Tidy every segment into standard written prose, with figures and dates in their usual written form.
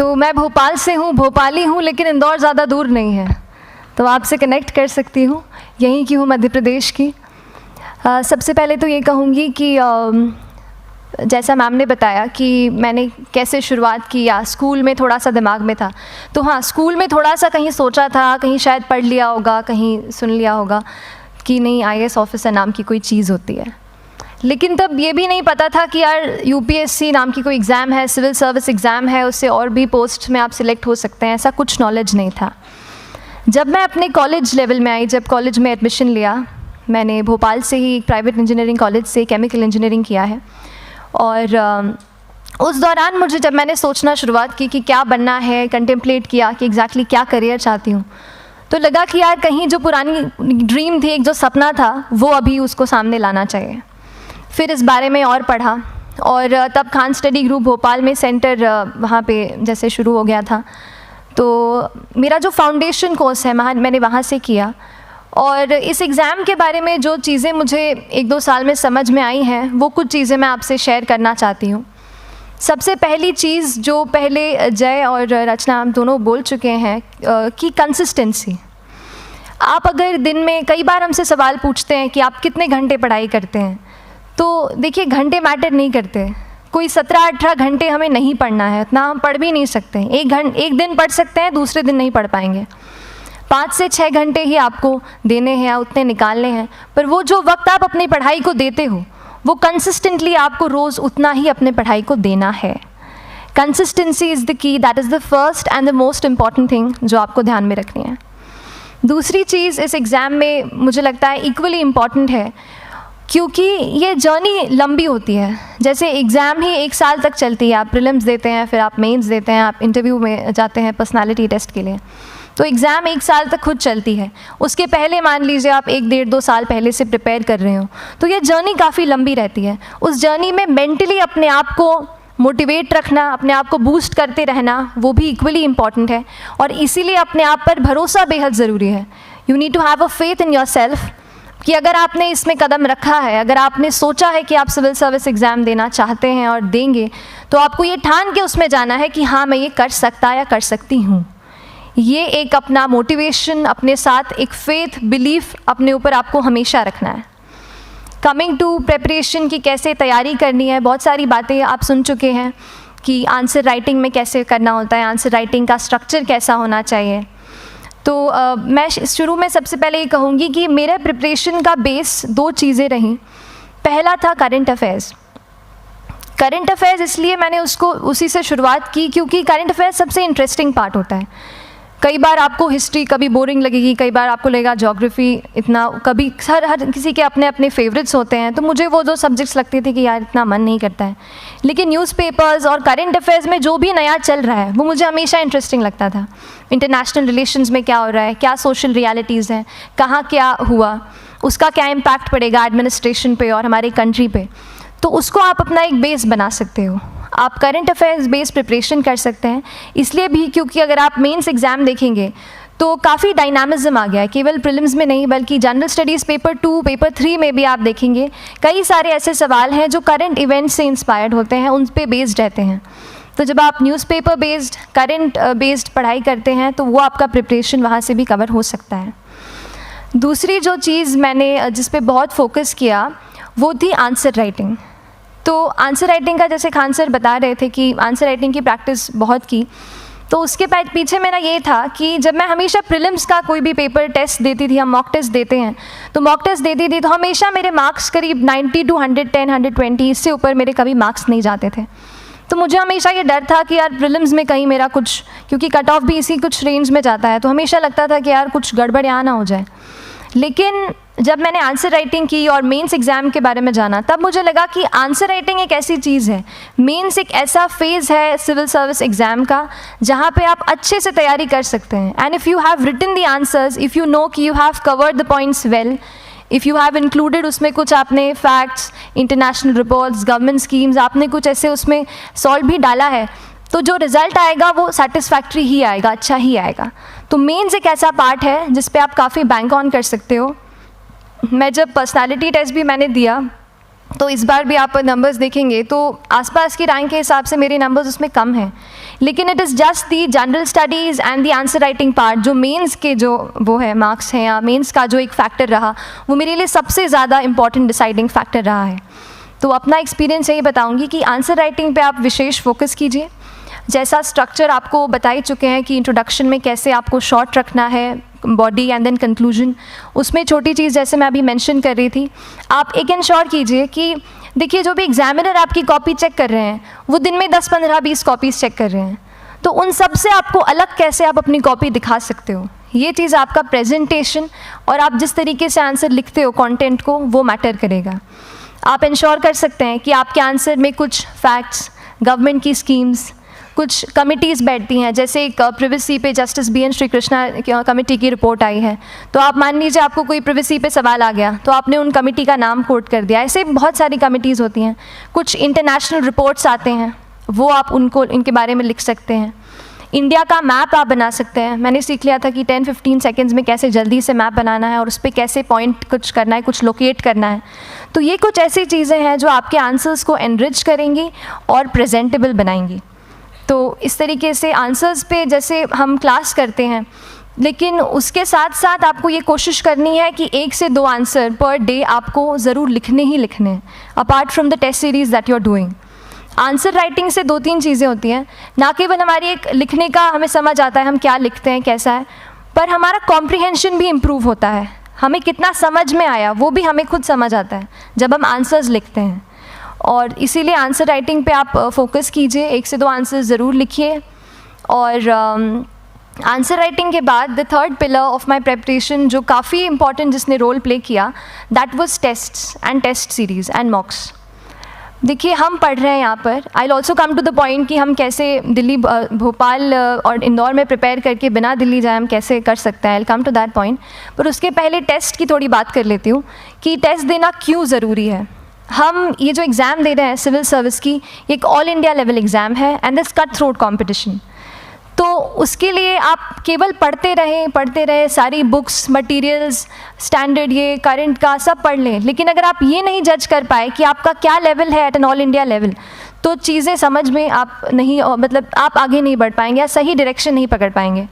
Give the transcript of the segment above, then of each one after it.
तो मैं भोपाल से हूँ, भोपाली हूँ, लेकिन इंदौर ज़्यादा दूर नहीं है, तो आपसे कनेक्ट कर सकती हूँ। यहीं की हूँ, मध्य प्रदेश की। सबसे पहले तो ये कहूँगी कि जैसा मैम ने बताया कि मैंने कैसे शुरुआत की, या स्कूल में थोड़ा सा दिमाग में था, तो हाँ, स्कूल में थोड़ा सा कहीं सोचा था, कहीं शायद पढ़ लिया होगा, कहीं सुन लिया होगा कि नहीं IAS ऑफिसर नाम की कोई चीज़ होती है। लेकिन तब ये भी नहीं पता था कि यार UPSC नाम की कोई एग्ज़ाम है, सिविल सर्विस एग्ज़ाम है, उससे और भी पोस्ट में आप सिलेक्ट हो सकते हैं, ऐसा कुछ नॉलेज नहीं था। जब मैं अपने कॉलेज लेवल में आई, जब कॉलेज में एडमिशन लिया, मैंने भोपाल से ही प्राइवेट इंजीनियरिंग कॉलेज से केमिकल इंजीनियरिंग किया है, और उस दौरान मुझे जब मैंने सोचना शुरुआत की कि क्या बनना है, कंटेम्पलेट किया कि एग्जैक्टली क्या करियर चाहती हूँ, तो लगा कि यार कहीं जो पुरानी ड्रीम थी, एक जो सपना था, वो अभी उसको सामने लाना चाहिए। फिर इस बारे में और पढ़ा, और तब खान स्टडी ग्रुप भोपाल में सेंटर वहाँ पे जैसे शुरू हो गया था, तो मेरा जो फाउंडेशन कोर्स है मैंने वहाँ से किया। और इस एग्ज़ाम के बारे में जो चीज़ें मुझे 1-2 साल में समझ में आई हैं, वो कुछ चीज़ें मैं आपसे शेयर करना चाहती हूँ। सबसे पहली चीज़ जो पहले जय और रचना हम दोनों बोल चुके हैं कि कंसिस्टेंसी। आप अगर दिन में, कई बार हमसे सवाल पूछते हैं कि आप कितने घंटे पढ़ाई करते हैं, तो देखिए घंटे मैटर नहीं करते। कोई 17-18 घंटे हमें नहीं पढ़ना है, उतना हम पढ़ भी नहीं सकते। एक दिन पढ़ सकते हैं, दूसरे दिन नहीं पढ़ पाएंगे। 5 से 6 घंटे ही आपको देने हैं, उतने निकालने हैं। पर वो जो वक्त आप अपनी पढ़ाई को देते हो, वो कंसिस्टेंटली आपको रोज़ उतना ही अपने पढ़ाई को देना है। Consistency is the key, that is the first and the most important thing जो आपको ध्यान में रखनी है। दूसरी चीज़ इस एग्ज़ाम में मुझे लगता है इक्वली इम्पॉर्टेंट है, क्योंकि ये जर्नी लंबी होती है। जैसे एग्ज़ाम ही 1 साल तक चलती है, आप प्रीलिम्स देते हैं, फिर आप मेंस देते हैं, आप इंटरव्यू में जाते हैं पर्सनालिटी टेस्ट के लिए, तो एग्ज़ाम 1 साल तक खुद चलती है। उसके पहले मान लीजिए आप 1-1.5-2 साल पहले से प्रिपेयर कर रहे हो, तो ये जर्नी काफ़ी लंबी रहती है। उस जर्नी में मेंटली अपने आप को मोटिवेट रखना, अपने आप को बूस्ट करते रहना, वो भी इक्वली इम्पॉर्टेंट है। और इसीलिए अपने आप पर भरोसा बेहद ज़रूरी है। You need to have a faith in yourself कि अगर आपने इसमें कदम रखा है, अगर आपने सोचा है कि आप सिविल सर्विस एग्ज़ाम देना चाहते हैं और देंगे, तो आपको ये ठान के उसमें जाना है कि हाँ, मैं ये कर सकता या कर सकती हूँ। ये एक अपना मोटिवेशन, अपने साथ एक फेथ, बिलीफ अपने ऊपर आपको हमेशा रखना है। कमिंग टू प्रेपरेशन की कैसे तैयारी करनी है, बहुत सारी बातें आप सुन चुके हैं कि आंसर राइटिंग में कैसे करना होता है, आंसर राइटिंग का स्ट्रक्चर कैसा होना चाहिए। तो मैं शुरू में सबसे पहले ये कहूँगी कि मेरे प्रिपरेशन का बेस 2 चीज़ें रहीं। पहला था करंट अफेयर्स। करंट अफेयर्स इसलिए मैंने उसको उसी से शुरुआत की क्योंकि करंट अफेयर्स सबसे इंटरेस्टिंग पार्ट होता है। कई बार आपको हिस्ट्री कभी बोरिंग लगेगी, कई बार आपको लगेगा ज्योग्राफी इतना, कभी हर किसी के अपने अपने फेवरेट्स होते हैं। तो मुझे वो 2 सब्जेक्ट्स लगते थे कि यार इतना मन नहीं करता है, लेकिन न्यूज़पेपर्स और करंट अफेयर्स में जो भी नया चल रहा है वो मुझे हमेशा इंटरेस्टिंग लगता था। इंटरनेशनल रिलेशंस में क्या हो रहा है, क्या सोशल रियलिटीज़ हैं, कहाँ क्या हुआ, उसका क्या इम्पैक्ट पड़ेगा एडमिनिस्ट्रेशन पे और हमारी कंट्री पे, तो उसको आप अपना एक बेस बना सकते हो। आप करंट अफेयर्स बेस्ड प्रिपरेशन कर सकते हैं, इसलिए भी क्योंकि अगर आप मेंस एग्ज़ाम देखेंगे तो काफ़ी डायनामिज्म आ गया है, केवल प्रीलिम्स में नहीं बल्कि जनरल स्टडीज़ पेपर 2, पेपर 3 में भी आप देखेंगे कई सारे ऐसे सवाल हैं जो करंट इवेंट्स से इंस्पायर्ड होते हैं, उन पे बेस्ड रहते हैं। तो जब आप न्यूज़पेपर बेस्ड, करंट बेस्ड पढ़ाई करते हैं तो वो आपका प्रिपरेशन वहाँ से भी कवर हो सकता है। दूसरी जो चीज़ मैंने जिस पे बहुत फोकस किया वो थी आंसर राइटिंग। तो आंसर राइटिंग का जैसे खान सर बता रहे थे कि आंसर राइटिंग की प्रैक्टिस बहुत की, तो उसके पीछे मेरा ये था कि जब मैं हमेशा प्रीलिम्स का कोई भी पेपर टेस्ट देती थी, हम मॉक टेस्ट देते हैं, तो मॉक टेस्ट देती थी तो हमेशा मेरे मार्क्स करीब 90 to 110, 120, इससे ऊपर मेरे कभी मार्क्स नहीं जाते थे। तो मुझे हमेशा ये डर था कि यार प्रीलिम्स में कहीं मेरा कुछ, क्योंकि कट ऑफ भी इसी कुछ रेंज में जाता है, तो हमेशा लगता था कि यार कुछ गड़बड़ यहाँ ना हो जाए। लेकिन जब मैंने आंसर राइटिंग की और मेंस एग्ज़ाम के बारे में जाना, तब मुझे लगा कि आंसर राइटिंग एक ऐसी चीज़ है, मेंस एक ऐसा फेज़ है सिविल सर्विस एग्ज़ाम का जहाँ पे आप अच्छे से तैयारी कर सकते हैं। And if you have written the answers, if you know कि you have covered the points well, if you have included उसमें कुछ आपने facts, international reports, government schemes, आपने कुछ ऐसे उसमें सॉल्व भी डाला है, तो जो रिज़ल्ट आएगा वो सेटिस्फैक्ट्री ही आएगा, अच्छा ही आएगा। तो मेंस एक ऐसा पार्ट है जिस पे आप काफ़ी बैंक ऑन कर सकते हो। मैं जब पर्सनालिटी टेस्ट भी मैंने दिया तो इस बार भी आप नंबर्स देखेंगे तो आसपास की रैंक के हिसाब से मेरे नंबर्स उसमें कम हैं, लेकिन it is just the general studies and the answer writing part, जो मेंस के जो वो है मार्क्स हैं या मेंस का जो एक फैक्टर रहा, वो मेरे लिए सबसे ज़्यादा इंपॉर्टेंट डिसाइडिंग फैक्टर रहा है। तो अपना एक्सपीरियंस यही बताऊंगी कि आंसर राइटिंग पे आप विशेष फोकस कीजिए। जैसा स्ट्रक्चर आपको बता ही चुके हैं कि इंट्रोडक्शन में कैसे आपको शॉर्ट रखना है, बॉडी एंड देन कंक्लूजन, उसमें छोटी चीज़ जैसे मैं अभी मेंशन कर रही थी, आप एक इंश्योर कीजिए कि देखिए जो भी एग्जामिनर आपकी कॉपी चेक कर रहे हैं वो दिन में 10, 15, 20 कॉपीज़ चेक कर रहे हैं, तो उन सब से आपको अलग कैसे आप अपनी कॉपी दिखा सकते हो, ये चीज़ आपका प्रेजेंटेशन और आप जिस तरीके से आंसर लिखते हो कंटेंट को, वो मैटर करेगा। आप इंश्योर कर सकते हैं कि आपके आंसर में कुछ फैक्ट्स, गवर्नमेंट की स्कीम्स, कुछ कमिटीज़ बैठती हैं, जैसे एक प्रिवेसी पे justice BN Shri Krishna committee की रिपोर्ट आई है, तो आप मान लीजिए आपको कोई प्रिवेसी पे सवाल आ गया तो आपने उन कमेटी का नाम कोट कर दिया। ऐसे बहुत सारी कमिटीज़ होती हैं। कुछ इंटरनेशनल रिपोर्ट्स आते हैं, वो आप इनके बारे में लिख सकते हैं। इंडिया का मैप आप बना सकते हैं। मैंने सीख लिया था कि 10-15 सेकेंड्स में कैसे जल्दी से मैप बनाना है और उस पर कैसे पॉइंट कुछ करना है, कुछ लोकेट करना है। तो ये कुछ ऐसी चीज़ें हैं जो आपके आंसर्स को एनरिच करेंगी और प्रेजेंटेबल बनाएंगी। तो इस तरीके से आंसर्स पे जैसे हम क्लास करते हैं, लेकिन उसके साथ साथ आपको ये कोशिश करनी है कि 1 से 2 आंसर पर डे आपको ज़रूर लिखने ही लिखने हैं, apart from the test series that you are doing. Answer writing से 2-3 चीज़ें होती हैं, ना केवल हमारी एक लिखने का हमें समझ आता है हम क्या लिखते हैं कैसा है, पर हमारा कॉम्प्रिहेंशन भी इम्प्रूव होता है। हमें कितना समझ में आया वो भी हमें खुद समझ आता है जब हम आंसर्स लिखते हैं। और इसीलिए आंसर राइटिंग पे आप फोकस कीजिए, 1 से 2 आंसर ज़रूर लिखिए। और आंसर राइटिंग के बाद the third pillar of my preparation जो काफ़ी इंपॉर्टेंट जिसने रोल प्ले किया, that was tests and test series and mocks. देखिए हम पढ़ रहे हैं यहाँ पर, I will also come to the point कि हम कैसे दिल्ली, भोपाल और इंदौर में प्रिपेयर करके बिना दिल्ली जाए हम कैसे कर सकते हैं, I will come to that point. पर उसके पहले टेस्ट की थोड़ी बात कर लेती हूँ कि टेस्ट देना क्यों ज़रूरी है। हम ये जो एग्ज़ाम दे रहे हैं सिविल सर्विस की, ये एक ऑल इंडिया लेवल एग्ज़ाम है and this cut throat competition. तो उसके लिए आप केवल पढ़ते रहें, सारी बुक्स, मटेरियल्स, स्टैंडर्ड ये करंट का सब पढ़ लें, लेकिन अगर आप ये नहीं जज कर पाए कि आपका क्या लेवल है at an all India level, तो चीज़ें समझ में आप नहीं, मतलब आप आगे नहीं बढ़ पाएंगे या सही डायरेक्शन नहीं पकड़ पाएंगे।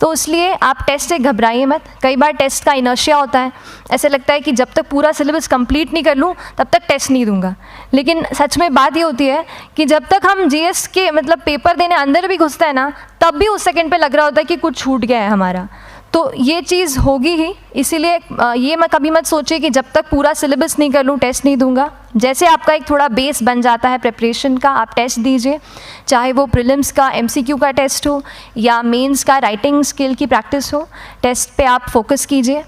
तो इसलिए आप टेस्ट से घबराइए मत। कई बार टेस्ट का इनर्शिया होता है, ऐसे लगता है कि जब तक पूरा सिलेबस कंप्लीट नहीं कर लूँ तब तक टेस्ट नहीं दूंगा, लेकिन सच में बात ये होती है कि जब तक हम GS के मतलब पेपर देने अंदर भी घुसते हैं ना, तब भी उस सेकंड पे लग रहा होता है कि कुछ छूट गया है हमारा। तो ये चीज़ होगी ही, इसीलिए ये मैं कभी मत सोचिए कि जब तक पूरा सिलेबस नहीं कर लूँ टेस्ट नहीं दूंगा। जैसे आपका एक थोड़ा बेस बन जाता है प्रिपरेशन का, आप टेस्ट दीजिए, चाहे वो प्रीलिम्स का MCQ का टेस्ट हो या मेंस का राइटिंग स्किल की प्रैक्टिस हो, टेस्ट पे आप फोकस कीजिए।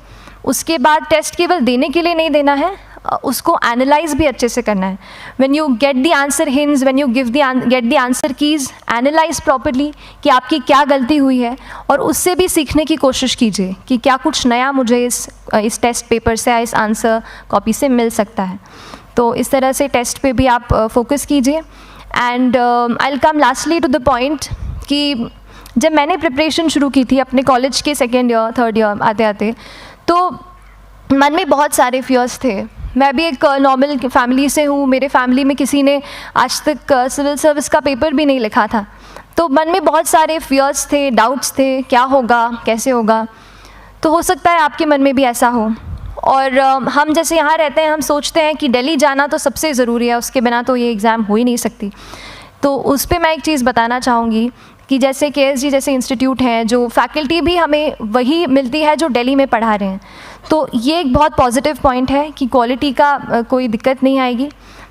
उसके बाद टेस्ट केवल देने के लिए नहीं देना है, उसको एनालाइज भी अच्छे से करना है। When you get the answer hints, when you get the answer keys, analyse properly कि आपकी क्या गलती हुई है और उससे भी सीखने की कोशिश कीजिए कि क्या कुछ नया मुझे इस टेस्ट पेपर से या इस आंसर कॉपी से मिल सकता है। तो इस तरह से टेस्ट पे भी आप फोकस कीजिए। And I will come lastly to the point कि जब मैंने प्रिपरेशन शुरू की थी अपने कॉलेज के 2nd ईयर 3rd ईयर आते आते, तो मन में बहुत सारे फियर्स थे। मैं भी एक नॉर्मल फैमिली से हूँ, मेरे फैमिली में किसी ने आज तक सिविल सर्विस का पेपर भी नहीं लिखा था, तो मन में बहुत सारे फियर्स थे, डाउट्स थे, क्या होगा, कैसे होगा। तो हो सकता है आपके मन में भी ऐसा हो। और हम जैसे यहाँ रहते हैं, हम सोचते हैं कि दिल्ली जाना तो सबसे ज़रूरी है, उसके बिना तो ये एग्ज़ाम हो ही नहीं सकती। तो उस पर मैं एक चीज़ बताना चाहूँगी कि जैसे KSG जैसे इंस्टीट्यूट हैं, जो फैकल्टी भी हमें वही मिलती है जो दिल्ली में पढ़ा रहे हैं, तो ये एक बहुत पॉजिटिव पॉइंट है कि क्वालिटी का कोई दिक्कत नहीं आएगी।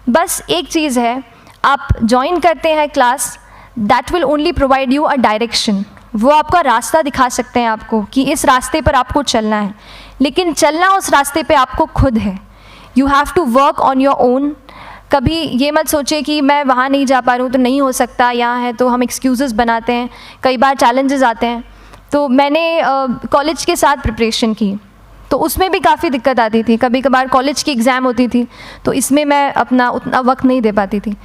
बस एक चीज़ है, आप ज्वाइन करते हैं class, that will only provide you a direction. वो आपका रास्ता दिखा सकते हैं आपको कि इस रास्ते पर आपको चलना है, लेकिन चलना उस रास्ते पे आपको खुद है। You have to work on your own. कभी ये मत सोचिए कि मैं वहाँ नहीं जा पा रहा हूँ तो नहीं हो सकता, यहाँ है, तो हम एक्सक्यूज़ेस बनाते हैं, कई बार चैलेंजेस आते हैं। तो मैंने कॉलेज के साथ प्रिपरेशन की, तो उसमें भी काफ़ी दिक्कत आती थी। कभी कभार कॉलेज की एग्ज़ाम होती थी तो इसमें मैं अपना उतना वक्त नहीं दे पाती थी।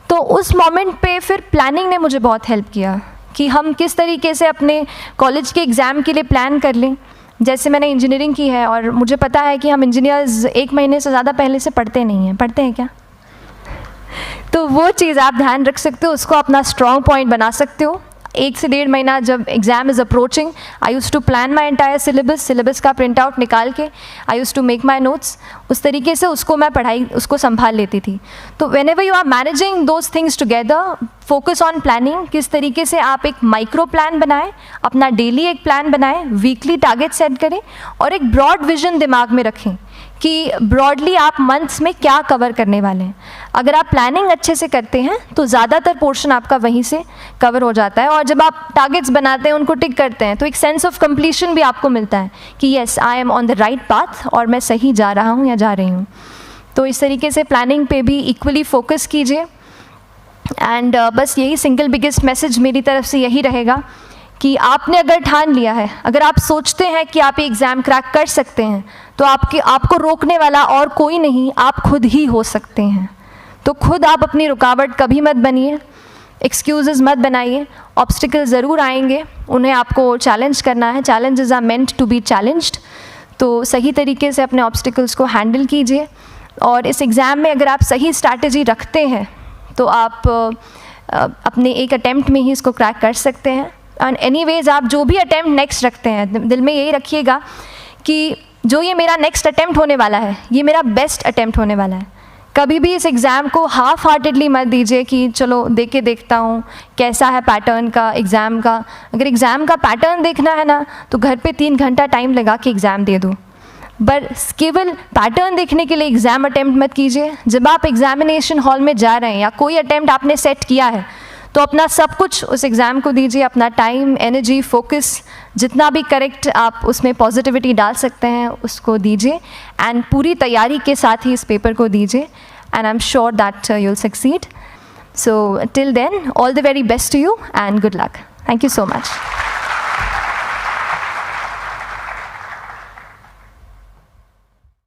तो उस मोमेंट पे फिर प्लानिंग ने मुझे बहुत हेल्प किया कि हम किस तरीके से अपने कॉलेज के एग्ज़ाम के लिए प्लान कर लें। जैसे मैंने इंजीनियरिंग की है और मुझे पता है कि हम इंजीनियर्स 1 महीने से ज़्यादा पहले से पढ़ते नहीं हैं। पढ़ते हैं क्या? तो वो चीज़ आप ध्यान रख सकते हो, उसको अपना स्ट्रॉन्ग पॉइंट बना सकते हो। 1 से 1.5 महीना जब exam is approaching, I use to plan my entire syllabus का प्रिंट आउट निकाल के I use to make my notes, उस तरीके से उसको मैं उसको संभाल लेती थी। तो whenever you are managing those things together, focus on planning, किस तरीके से आप एक माइक्रो प्लान बनाएं, अपना डेली एक प्लान बनाएं, वीकली टारगेट सेट करें और एक ब्रॉड विजन दिमाग में रखें कि ब्रॉडली आप मंथ्स में क्या कवर करने वाले हैं। अगर आप प्लानिंग अच्छे से करते हैं तो ज़्यादातर पोर्शन आपका वहीं से कवर हो जाता है, और जब आप टारगेट्स बनाते हैं, उनको टिक करते हैं, तो एक सेंस ऑफ कंप्लीशन भी आपको मिलता है कि yes I am on the right path और मैं सही जा रहा हूँ या जा रही हूँ। तो इस तरीके से प्लानिंग पे भी इक्वली फोकस कीजिए। एंड बस यही सिंगल बिगेस्ट मैसेज मेरी तरफ से यही रहेगा कि आपने अगर ठान लिया है, अगर आप सोचते हैं कि आप ये एग्ज़ाम क्रैक कर सकते हैं, तो आपको रोकने वाला और कोई नहीं, आप खुद ही हो सकते हैं। तो खुद आप अपनी रुकावट कभी मत बनिए, एक्सक्यूज़ेस मत बनाइए। ऑब्स्टिकल ज़रूर आएंगे, उन्हें आपको चैलेंज करना है। Challenges are meant to be challenged. तो सही तरीके से अपने ऑब्स्टिकल्स को हैंडल कीजिए, और इस एग्ज़ाम में अगर आप सही स्ट्रैटेजी रखते हैं तो आप अपने एक अटैम्प्ट में ही इसको क्रैक कर सकते हैं। एंड एनीवेज आप जो भी अटैम्प्ट नेक्स्ट रखते हैं, दिल में यही रखिएगा कि जो ये मेरा नेक्स्ट अटैम्प्ट होने वाला है, ये मेरा बेस्ट अटैम्प्ट होने वाला है। कभी भी इस एग्ज़ाम को हाफ हार्टेडली मत दीजिए कि चलो दे के देखता हूँ कैसा है पैटर्न का एग्ज़ाम का। अगर एग्ज़ाम का पैटर्न देखना है ना, तो घर पे 3 घंटा टाइम लगा के एग्ज़ाम दे दो, बस केवल पैटर्न देखने के लिए एग्ज़ाम अटैम्प्ट मत कीजिए। जब आप एग्जामिनेशन हॉल में जा रहे हैं या कोई अटैम्प्ट आपने सेट किया है, तो अपना सब कुछ उस एग्ज़ाम को दीजिए, अपना टाइम, एनर्जी, फोकस, जितना भी करेक्ट आप उसमें पॉजिटिविटी डाल सकते हैं उसको दीजिए, एंड पूरी तैयारी के साथ ही इस पेपर को दीजिए, and I am sure that you will succeed. So till then, all the very best to you and good luck. Thank you so much.